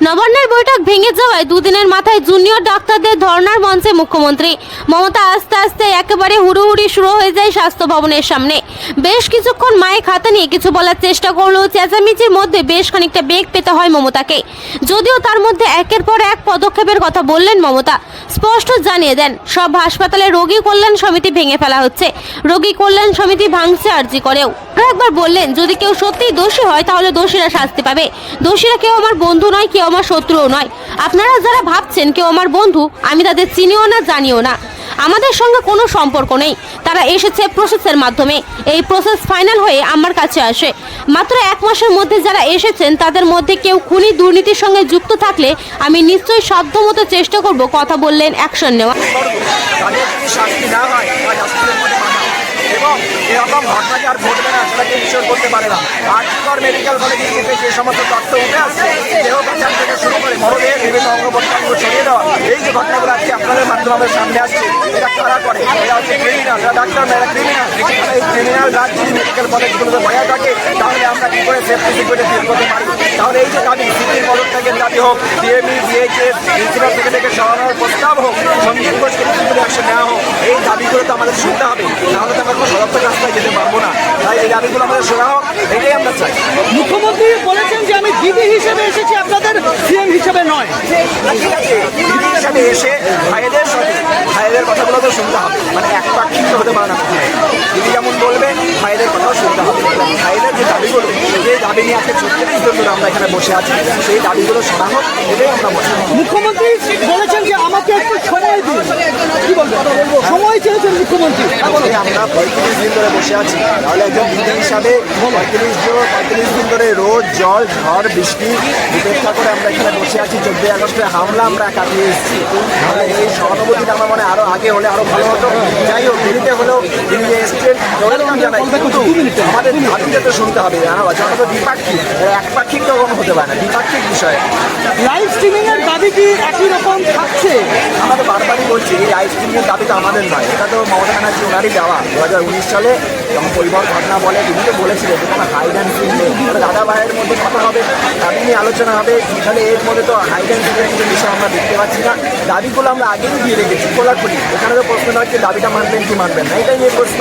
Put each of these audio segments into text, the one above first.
নবান্নের বৈঠক ভেঙে যাওয়ায় দুদিনের মাথায় জুনিয়র ডাক্তারদের ধর্নার মঞ্চে মুখ্যমন্ত্রী মমতা। আস্তে আস্তে একেবারে হুড়োহুড়ি শুরু হয়ে যায় স্বাস্থ্য ভবনের সামনে। বেশ কিছুক্ষণ মাইক হাতে নিয়ে কিছু বলার চেষ্টা করলেও চেঁচামেচির মধ্যে বেশ খানিকটা বেগ পেতে হয় মমতাকে। যদিও তার মধ্যে একের পর এক পদক্ষেপের কথা বললেন মমতা। স্পষ্ট জানিয়ে দেন সব হাসপাতালে রোগী কল্যাণ সমিতি ভেঙে ফেলা হচ্ছে, রোগী কল্যাণ সমিতি ভাঙছে আরজি করেও। একবার বললেন যদি কেউ সত্যিই দোষী হয় তাহলে দোষীরা শাস্তি পাবে। দোষীরা কেউ আমার বন্ধু নয়, কেউ আমার শত্রুও নয়। আপনারা যারা ভাবছেন কেউ আমার বন্ধু, আমি তাদের চিনিও না, জানিও না। আমাদের সঙ্গে কোনো সম্পর্ক নেই। তারা এসেছে প্রসেসের মাধ্যমে। এই প্রসেস ফাইনাল হয়ে আমার কাছে আসে। মাত্র 1 মাসের মধ্যে যারা এসেছেন তাদের মধ্যে কেউ খুনি দুর্নীতির সঙ্গে যুক্ত থাকলে আমি নিশ্চয়ই সাধ্যমতো চেষ্টা করব কথা বললেন অ্যাকশন নেওয়া। এবং এরকম ঘটনাকে আর ঘটবে না সেটাকে নিশ্চয় করতে পারে না। আর্টকর মেডিকেল কলেজে থেকে যে সমস্ত তথ্য উঠে আসছে, দেহ পাচার থেকে শুরু করে মরদেহের বিভিন্ন অঙ্গ প্রত্যঙ্গ ছড়িয়ে দেওয়া, এই যে ঘটনাগুলো আজকে আপনাদের মাধ্যমে আমাদের সামনে আসছে, এটা কারা করে? এরা হচ্ছে ক্রিমিনাল, এরা ডাক্তার না, এরা ক্রিমিনাল। এই ক্রিমিনাল রাজ যদি মেডিকেল কলেজগুলোতে বয়া থাকে তাহলে আমরা কী করে সেফটি সিকিউরিটি ফিল করতে পারি? তাহলে এই যে দাবি, সিপির পদত্যাগের দাবি হোক, ডিএমই, ডিএইচএস, প্রিন্সিপাল সেক্রেটারিকে সরানোর প্রস্তাব হোক, সঞ্জীব ঘোষকে ডিসিপ্লিনারি অ্যাকশন নেওয়া হোক, এই দাবিগুলো তো আমাদের শুনতে হবে, নাহলে তো আমরা কোনো সদর্থক রাস্তায় যেতে পারবো না। তাই এই দাবিগুলো আমাদের শোনা হোক, এটাই আমরা চাই। মুখ্যমন্ত্রী বলেছেন যে আমি দিদি হিসেবে এসেছি, আপনাদের সিএম হিসেবে নয়। ঠিক আছে, দিদি হিসাবে এসে ভাইদের সাথে ভাইদের কথাগুলো তো শুনতে হবে, মানে একপাক্ষিক হতে পারে না। দিদি যেমন বলবে ভাইদের কথাও শুনতে হবে। ভাইদের যে দাবিগুলো, যে দাবি নিয়ে আজকে 36 দিন ধরে আমরা এখানে বসে আছি, সেই দাবিগুলো শোনা হোক, এটাই আমরা বসে। মুখ্যমন্ত্রী বলেছেন যে আমাকে একটু সময় দিন, কি বলবো, সময় চেয়েছেন মুখ্যমন্ত্রী। আমরা 35 দিন ধরে বসে আছি, তাহলে একজন দিদি হিসাবে 35 দিন ধরে রোদ, জল, ঝড়, বৃষ্টি উপেক্ষা করে আমরা এখানে বসে আছি। 14ই আগস্টের হামলা আমরা কাটিয়ে এসেছি। তাহলে এই সহানুভূতিটা আমার মনে আরও আগে হলে আরও ভালো হতো। যাই হোক, দেরিতে হলেও তিনি যে এসছেন ওয়েলকাম জানাই, কিন্তু আমাদের দাবিটা তো শুনতে হবে। যত দ্বিপাক্ষিক, একপাক্ষিক তো কোনো হতে পারে না, দ্বিপাক্ষিক বিষয়। লাইভ স্ট্রিমিং এর দাবি কি একই রকম থাকছে? আমরা তো বারবারই বলছি এই লাইভ স্ট্রিমিংয়ের দাবি তো আমাদের নয়, এটা তো মমতা ব্যানার্জি ওনারই দেওয়া। 2019 সালে যখন পরিবার ঘটনা বলে তিনি তো বলেছিলেন যে কোনো হাইড অ্যান্ড সিক নেই, দাদা ভাইয়ের মধ্যে কথা হবে, দাবি নিয়ে আলোচনা হবে। তাহলে এর মধ্যে তো হাইড অ্যান্ড সিকের কিছু বিষয় আমরা দেখতে পাচ্ছি না। দাবিগুলো আমরা আগেই দিয়ে রেখেছি খোলাখুলি। এখানে তো প্রশ্ন হচ্ছে দাবিটা মানবেন কি মানবেন না, এটাই নিয়ে প্রশ্ন।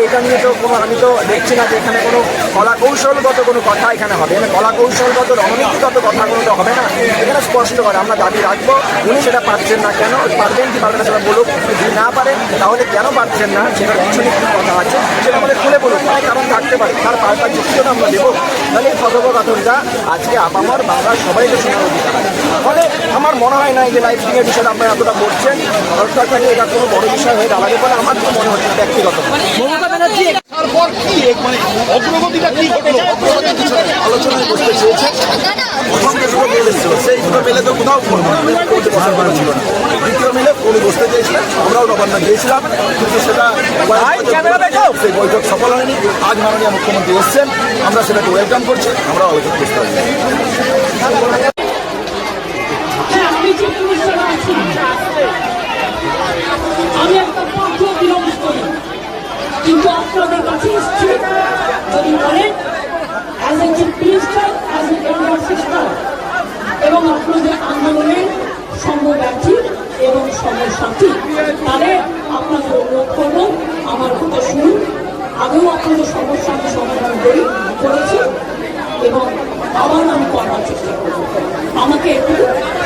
এটা নিয়ে তো কোনো, আমি তো দেখছি না যে এখানে কোনো কলা কৌশলগত কোনো কথা এখানে হবে। এখানে কলা কৌশলগত রণনীতিগত কথাগুলো তো হবে না। এখানে স্পষ্ট করে আমরা দাবি রাখবো, উনি সেটা পারছেন না কেন, পারবেন কি পারবেন না সেটা বলুক। যদি না পারেন তাহলে কেন পারছেন না সেটার পিছনে কী কথা আছে সেটা আমাদের খুলে বলুক। অনেক কারণ থাকতে পারে, তার পাল্টা যুক্তিটা আমরা দেবো। তাহলে এই কথোপকথনটা আজকে আপামর বাংলার সবাই তো শোনার অধিকার আছে। ফলে আমার মনে হয় না যে লাইভ স্ট্রিমের বিষয়টা আপনারা এতটা করছেন, সরকার থেকে এটা কোনো বড় বিষয় হয়ে দাঁড়াবে বলে আমার তো মনে হচ্ছে ব্যক্তিগত। মমতা ব্যানার্জি তারপর কি মানে অগ্রগতিটা কি ঘটলো? আলোচনায় বসতে চেয়েছেন, প্রথম যে দুটো মেল এসেছিল সেই দুটো মেলে তো কোথাও ছিল না। দ্বিতীয় মেলে উনি বসতে চেয়েছিলেন, আমরাও নবান্ন গিয়েছিলাম, কিন্তু সেটা সেই বৈঠক সফল হয়নি। আজ মাননীয় মুখ্যমন্ত্রী এসছেন, আমরা সেটাকে ওয়েলকাম করছি, আমরা আলোচনা করতে পারি। আমি একটা পক্ষ বিলম্ব করি, কিন্তু আপনাদের কাছে এসছি যদি বলেন as a chief minister, as a elder sister, এবং আপনাদের আন্দোলনের সর্বব্যাপী এবং সর্বসাথী, তাহলে আপনাদের অনুরোধ করবো আমার কথা শুনুন। আগেও আপনাদের সমস্যা আমি সমাধান করেছি এবং আবার আমি করার চেষ্টা করবো। আমাকে একটু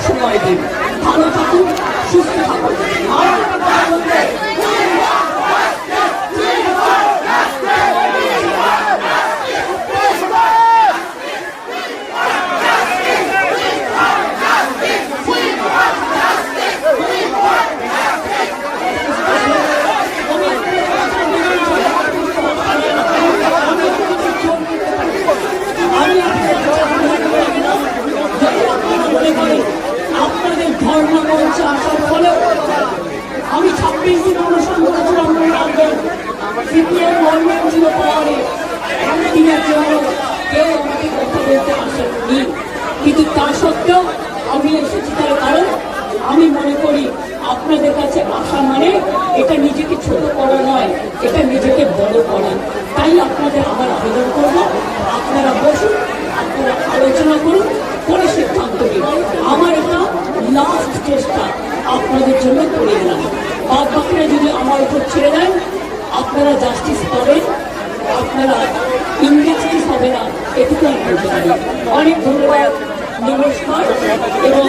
সময় দিন। ভালো থাকুন, সুস্থ থাকুন। আপনাদের ধর্মমঞ্চে আসার ফলেও আমি 26 দিন অনুষ্ঠান করেছিলাম। সিপিএম গভর্নমেন্ট ছিল পাওয়ারে, একদিনের জন্য কেউ আমাকে কথা বলতে আসেনি, কিন্তু তা সত্ত্বেও আমি এসেছি। তার কারণ আমি মনে করি আপনাদের কাছে আসা মানে এটা নিজেকে ছোট করা নয়, এটা নিজেকে বড় করা। তাই আপনাদের আমার আবেদন করবো, আপনারা বসুন, আপনারা আলোচনা করুন, পরে সিদ্ধান্ত নিন। লাস্ট চেষ্টা আপনাদের জন্য করে গেলাম। বাদ বাকিরা যদি আমার উপর ছেড়ে দেন, আপনারা জাস্টিস পাবেন, আপনারা ইনজাস্টিস হবে না, এটুকু আমি বলতে পারি। অনেক ধন্যবাদ, নমস্কার এবং